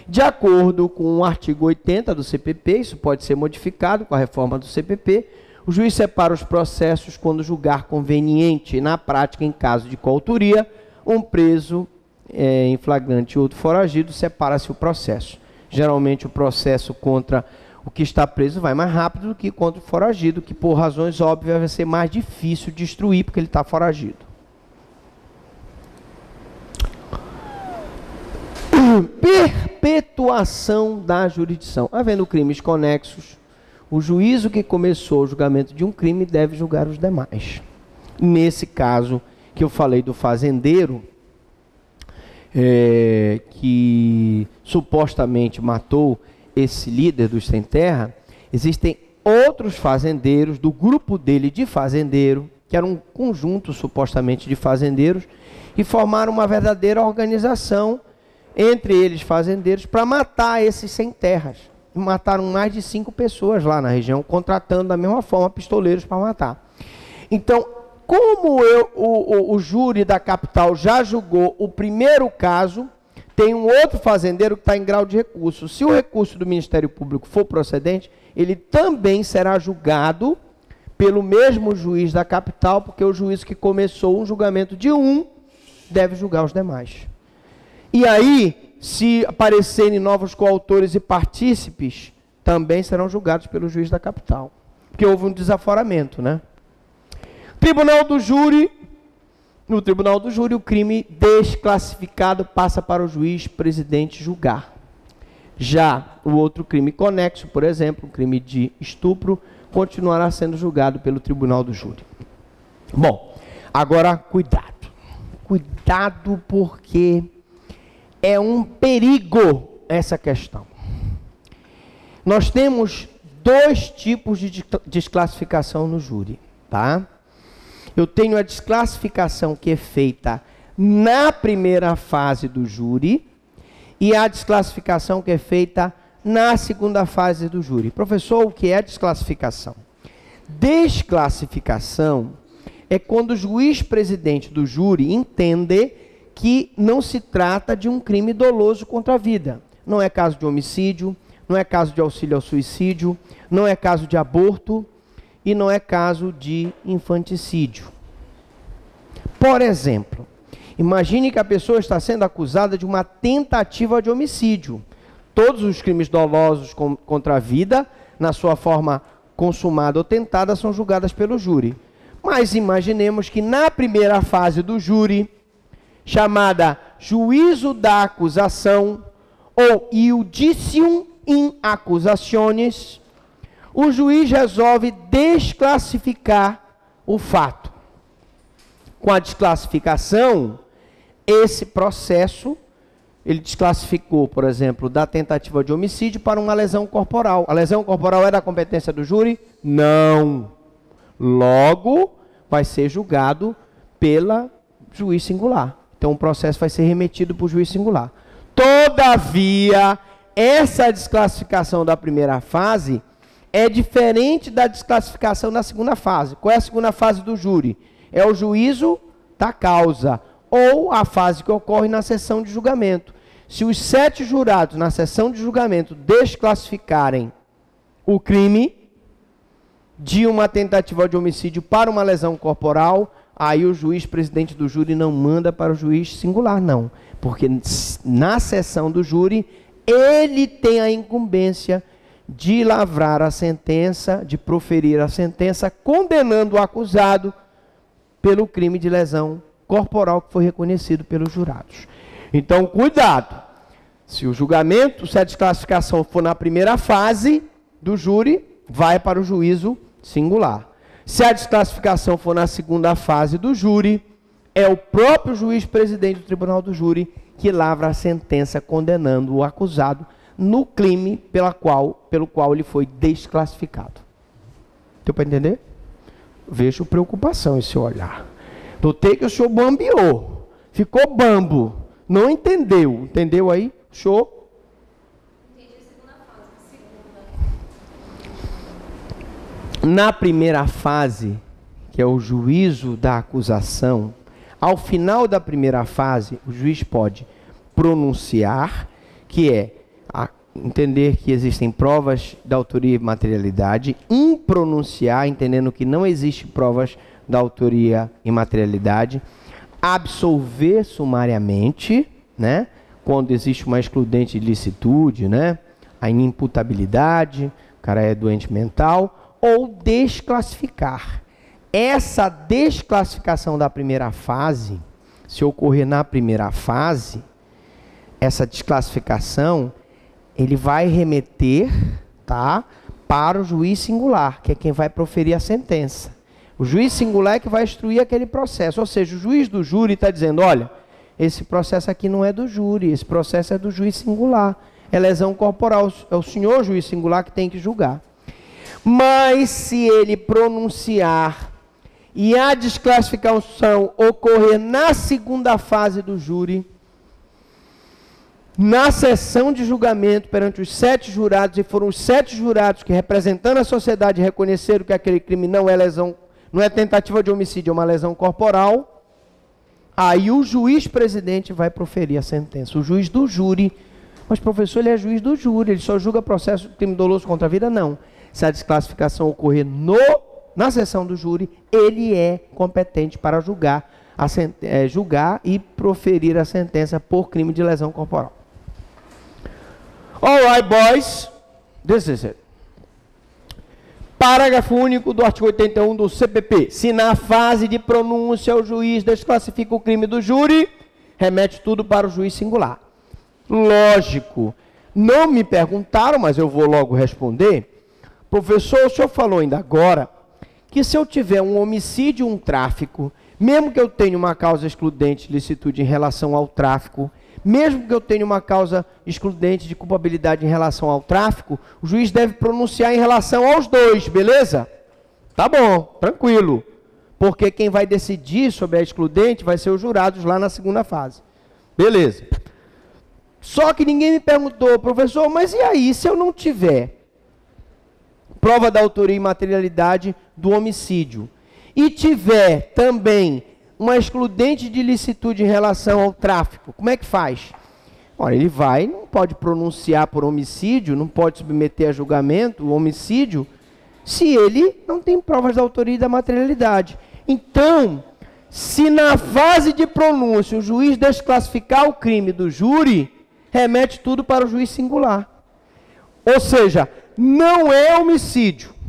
De acordo com o artigo 80 do CPP, isso pode ser modificado com a reforma do CPP, o juiz separa os processos quando julgar conveniente. Na prática, em caso de coautoria, um preso em flagrante e outro foragido, separa-se o processo. Geralmente, o processo contra o que está preso vai mais rápido do que contra o foragido, que por razões óbvias vai ser mais difícil de instruir, porque ele está foragido. Perpetuação da jurisdição. Havendo crimes conexos, o juízo que começou o julgamento de um crime deve julgar os demais. Nesse caso que eu falei do fazendeiro, que supostamente matou esse líder dos sem terra, existem outros fazendeiros do grupo dele de fazendeiro, que era um conjunto supostamente de fazendeiros, e formaram uma verdadeira organização entre eles fazendeiros, para matar esses sem terras. Mataram mais de 5 pessoas lá na região, contratando da mesma forma pistoleiros para matar. Então, como o júri da capital já julgou o primeiro caso, tem um outro fazendeiro que está em grau de recurso. Se o recurso do Ministério Público for procedente, ele também será julgado pelo mesmo juiz da capital, porque o juiz que começou um julgamento de um deve julgar os demais. E aí, se aparecerem novos coautores e partícipes, também serão julgados pelo juiz da capital. Porque houve um desaforamento, né? Tribunal do júri. No tribunal do júri, o crime desclassificado passa para o juiz presidente julgar. Já o outro crime conexo, por exemplo, o crime de estupro, continuará sendo julgado pelo tribunal do júri. Bom, agora cuidado. Cuidado, porque é um perigo essa questão. Nós temos 2 tipos de desclassificação no júri, tá? Eu tenho a desclassificação que é feita na primeira fase do júri e a desclassificação que é feita na segunda fase do júri. Professor, o que é desclassificação? Desclassificação é quando o juiz presidente do júri entende que não se trata de um crime doloso contra a vida. Não é caso de homicídio, não é caso de auxílio ao suicídio, não é caso de aborto e não é caso de infanticídio. Por exemplo, imagine que a pessoa está sendo acusada de uma tentativa de homicídio. Todos os crimes dolosos contra a vida, na sua forma consumada ou tentada, são julgadas pelo júri. Mas imaginemos que na primeira fase do júri, chamada juízo da acusação, ou iudicium in accusationis, o juiz resolve desclassificar o fato. com a desclassificação, esse processo, ele desclassificou, por exemplo, da tentativa de homicídio para uma lesão corporal. A lesão corporal é da competência do júri? Não. Logo, vai ser julgado pela juiz singular. Então, o processo vai ser remetido para o juiz singular. Todavia, essa desclassificação da primeira fase é diferente da desclassificação da segunda fase. Qual é a segunda fase do júri? É o juízo da causa, ou a fase que ocorre na sessão de julgamento. Se os 7 jurados na sessão de julgamento desclassificarem o crime de uma tentativa de homicídio para uma lesão corporal, aí o juiz presidente do júri não manda para o juiz singular, não. Porque na sessão do júri, ele tem a incumbência de lavrar a sentença, de proferir a sentença, condenando o acusado pelo crime de lesão corporal que foi reconhecido pelos jurados. Então, cuidado. Se o julgamento, se a desclassificação for na primeira fase do júri, vai para o juízo singular. Se a desclassificação for na segunda fase do júri, é o próprio juiz presidente do tribunal do júri que lavra a sentença condenando o acusado no crime pelo qual ele foi desclassificado. Deu para entender? Vejo preocupação esse olhar. Notei que o senhor bambeou. Ficou bambo. Não entendeu. Entendeu aí? Show? Entendi a segunda fase. Na primeira fase, que é o juízo da acusação, ao final da primeira fase, o juiz pode pronunciar, que é entender que existem provas da autoria e materialidade, impronunciar, entendendo que não existe provas da autoria e materialidade, absolver sumariamente, né, quando existe uma excludente de licitude, né, a inimputabilidade, o cara é doente mental, ou desclassificar. Essa desclassificação da primeira fase, se ocorrer na primeira fase, essa desclassificação, ele vai remeter, tá, para o juiz singular, que é quem vai proferir a sentença. O juiz singular é que vai instruir aquele processo. Ou seja, o juiz do júri está dizendo, olha, esse processo aqui não é do júri, esse processo é do juiz singular. É lesão corporal, é o senhor juiz singular que tem que julgar. Mas se ele pronunciar e a desclassificação ocorrer na segunda fase do júri, na sessão de julgamento perante os 7 jurados, e foram os 7 jurados que, representando a sociedade, reconheceram que aquele crime não é lesão, não é tentativa de homicídio, é uma lesão corporal, aí o juiz presidente vai proferir a sentença. O juiz do júri, mas professor, ele é juiz do júri, ele só julga processo de crime doloso contra a vida? Não. Se a desclassificação ocorrer na sessão do júri, ele é competente para julgar e proferir a sentença por crime de lesão corporal. Alright, boys, this is it. Parágrafo único do artigo 81 do CPP. Se na fase de pronúncia o juiz desclassifica o crime do júri, remete tudo para o juiz singular. Lógico, não me perguntaram, mas eu vou logo responder. Professor, o senhor falou ainda agora que se eu tiver um homicídio e um tráfico, mesmo que eu tenha uma causa excludente de licitude em relação ao tráfico, mesmo que eu tenha uma causa excludente de culpabilidade em relação ao tráfico, o juiz deve pronunciar em relação aos dois, beleza? Tá bom, tranquilo. Porque quem vai decidir sobre a excludente vai ser os jurados lá na segunda fase. Beleza. Só que ninguém me perguntou, professor, mas e aí se eu não tiver prova da autoria e materialidade do homicídio e tiver também uma excludente de licitude em relação ao tráfico, como é que faz? Olha, ele não pode pronunciar por homicídio, não pode submeter a julgamento o homicídio, se ele não tem provas da autoria e da materialidade. Então, se na fase de pronúncia o juiz desclassificar o crime do júri, remete tudo para o juiz singular. Ou seja, não é homicídio.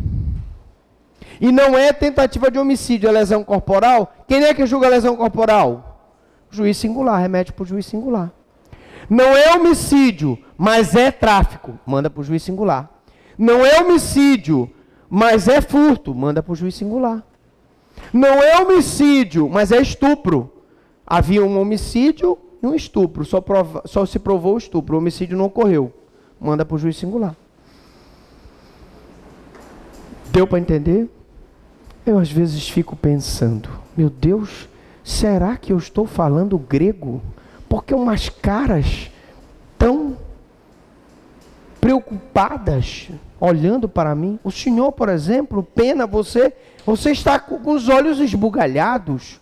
E não é tentativa de homicídio, é lesão corporal. Quem é que julga a lesão corporal? O juiz singular, remete para o juiz singular. Não é homicídio, mas é tráfico, manda para o juiz singular. Não é homicídio, mas é furto, manda para o juiz singular. Não é homicídio, mas é estupro. Havia um homicídio e um estupro. Só se provou o estupro. O homicídio não ocorreu. Manda para o juiz singular. Deu para entender? Eu às vezes fico pensando, meu Deus, será que eu estou falando grego? Porque umas caras tão preocupadas olhando para mim. O senhor, por exemplo, Pena, você está com os olhos esbugalhados.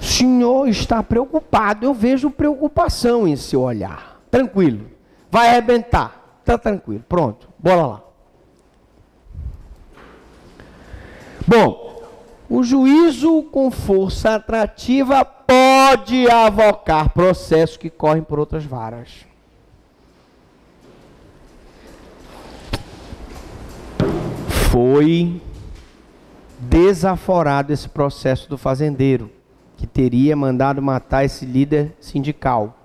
O senhor está preocupado. Eu vejo preocupação em seu olhar. Tranquilo. Vai arrebentar. Está tranquilo. Pronto. Bora lá. Bom, o juízo com força atrativa pode avocar processos que correm por outras varas. Foi desaforado esse processo do fazendeiro, que teria mandado matar esse líder sindical.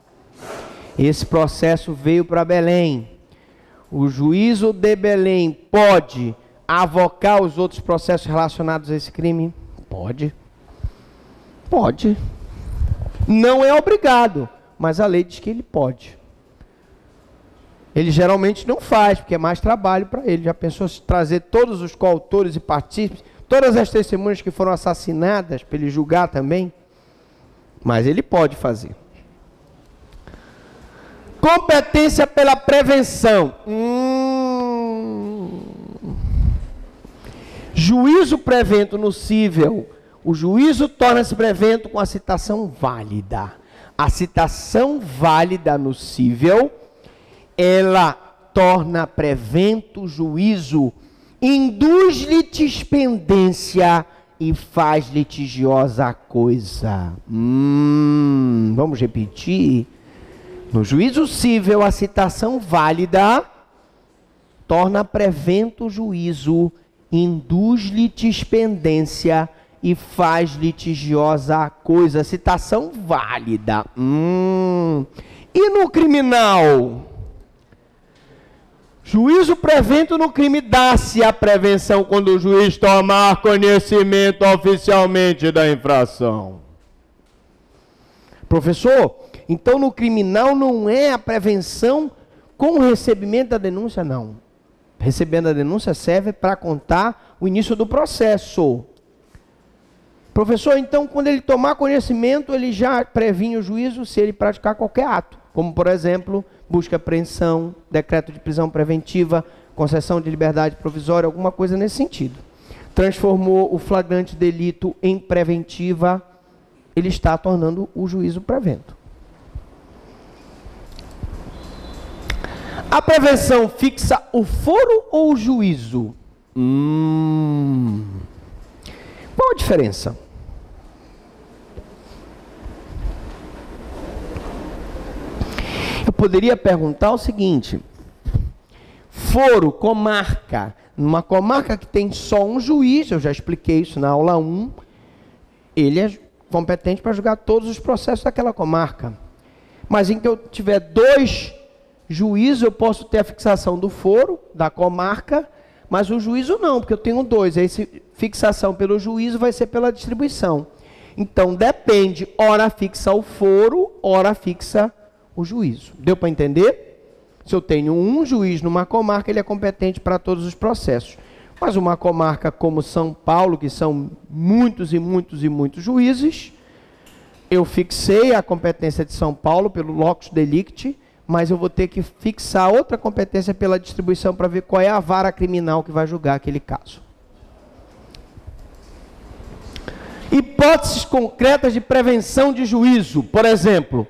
Esse processo veio para Belém. O juízo de Belém pode avocar os outros processos relacionados a esse crime? Pode. Pode. Não é obrigado, mas a lei diz que ele pode. Ele geralmente não faz, porque é mais trabalho para ele. Já pensou se trazer todos os coautores e partícipes, todas as testemunhas que foram assassinadas, para ele julgar também? Mas ele pode fazer. Competência pela prevenção. Juízo prevento no cível. O juízo torna-se prevento com a citação válida. A citação válida no cível, ela torna prevento o juízo, induz litispendência e faz litigiosa a coisa. Vamos repetir. No juízo cível, a citação válida torna prevento o juízo, induz litispendência e faz litigiosa a coisa. Citação válida. E no criminal? Juízo prevento no crime dá-se a prevenção quando o juiz tomar conhecimento oficialmente da infração. Professor, então no criminal não é a prevenção com o recebimento da denúncia? Não. Recebendo a denúncia serve para contar o início do processo. Professor, então quando ele tomar conhecimento, ele já previne o juízo se ele praticar qualquer ato, como por exemplo, busca e apreensão, decreto de prisão preventiva, concessão de liberdade provisória, alguma coisa nesse sentido. Transformou o flagrante delito em preventiva, ele está tornando o juízo prevento. A prevenção fixa o foro ou o juízo? Qual a diferença? Eu poderia perguntar o seguinte: foro, comarca. Numa comarca que tem só um juiz, eu já expliquei isso na aula 1, ele é competente para julgar todos os processos daquela comarca. Mas em que eu tiver 2 juízes, eu posso ter a fixação do foro, da comarca, mas o juízo não, porque eu tenho 2. Aí fixação pelo juízo vai ser pela distribuição. Então depende, ora fixa o foro, ora fixa o juízo. Deu para entender? Se eu tenho um juiz numa comarca, ele é competente para todos os processos. Mas uma comarca como São Paulo, que são muitos e muitos e muitos juízes, eu fixei a competência de São Paulo pelo locus delicti, mas eu vou ter que fixar outra competência pela distribuição para ver qual é a vara criminal que vai julgar aquele caso. Hipóteses concretas de prevenção de juízo. Por exemplo,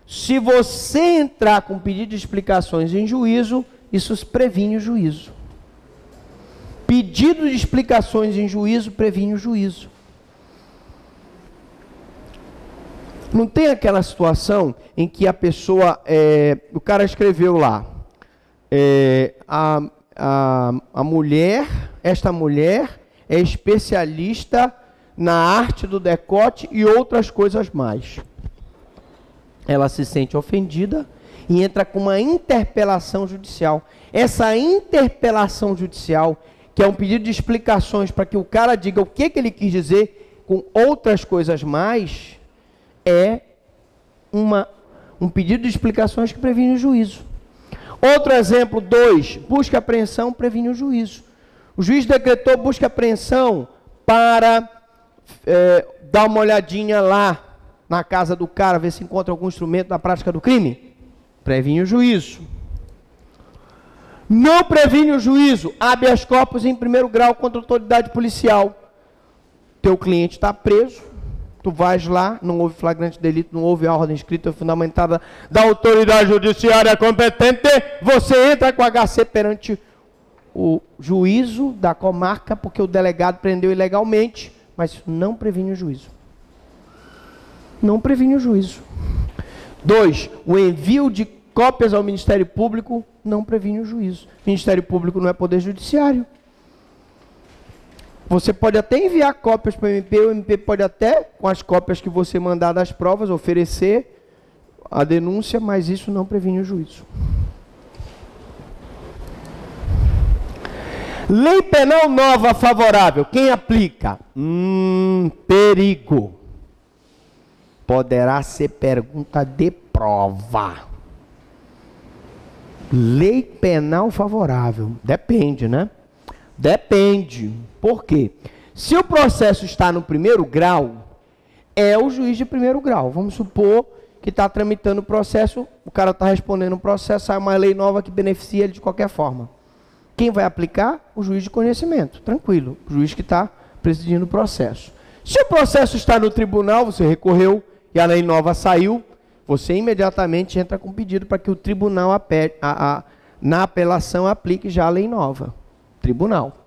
se você entrar com pedido de explicações em juízo, isso previne o juízo. Pedido de explicações em juízo previne o juízo. Não tem aquela situação em que a pessoa, o cara escreveu lá, a mulher, esta mulher é especialista na arte do decote e outras coisas mais. Ela se sente ofendida e entra com uma interpelação judicial. Essa interpelação judicial que é um pedido de explicações para que o cara diga o que ele quis dizer com outras coisas mais, é um pedido de explicações que previne o juízo. Outro exemplo, 2, busca e apreensão previne o juízo. O juiz decretou busca e apreensão para dar uma olhadinha lá na casa do cara, ver se encontra algum instrumento na prática do crime. Previne o juízo. Não previne o juízo, habeas corpus em primeiro grau contra a autoridade policial. Teu cliente está preso, tu vais lá, não houve flagrante delito, não houve a ordem escrita fundamentada da autoridade judiciária competente, você entra com HC perante o juízo da comarca, porque o delegado prendeu ilegalmente, mas isso não previne o juízo. Não previne o juízo. 2, o envio de cópias ao Ministério Público não previne o juízo. O Ministério Público não é poder judiciário. Você pode até enviar cópias para o MP pode até, com as cópias que você mandar das provas, oferecer a denúncia, mas isso não previne o juízo. Lei penal nova favorável. Quem aplica? Perigo. Poderá ser pergunta de prova. Lei penal favorável. Depende, né? Depende. Por quê? Se o processo está no primeiro grau, é o juiz de primeiro grau. Vamos supor que está tramitando o processo, o cara está respondendo o processo, sai uma lei nova que beneficia ele de qualquer forma. Quem vai aplicar? O juiz de conhecimento. Tranquilo. O juiz que está presidindo o processo. Se o processo está no tribunal, você recorreu e a lei nova saiu, você imediatamente entra com pedido para que o tribunal, na apelação, aplique já a lei nova. Tribunal.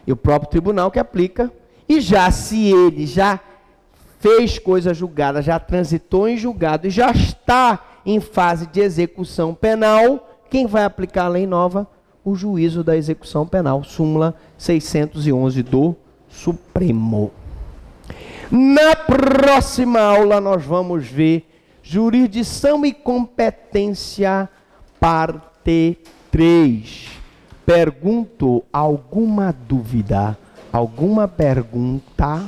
E o próprio tribunal que aplica. E já se ele já fez coisa julgada, já transitou em julgado e já está em fase de execução penal, quem vai aplicar a lei nova? O juízo da execução penal, súmula 611 do Supremo. Na próxima aula nós vamos ver jurisdição e competência, parte 3. Pergunto, alguma dúvida? Alguma pergunta?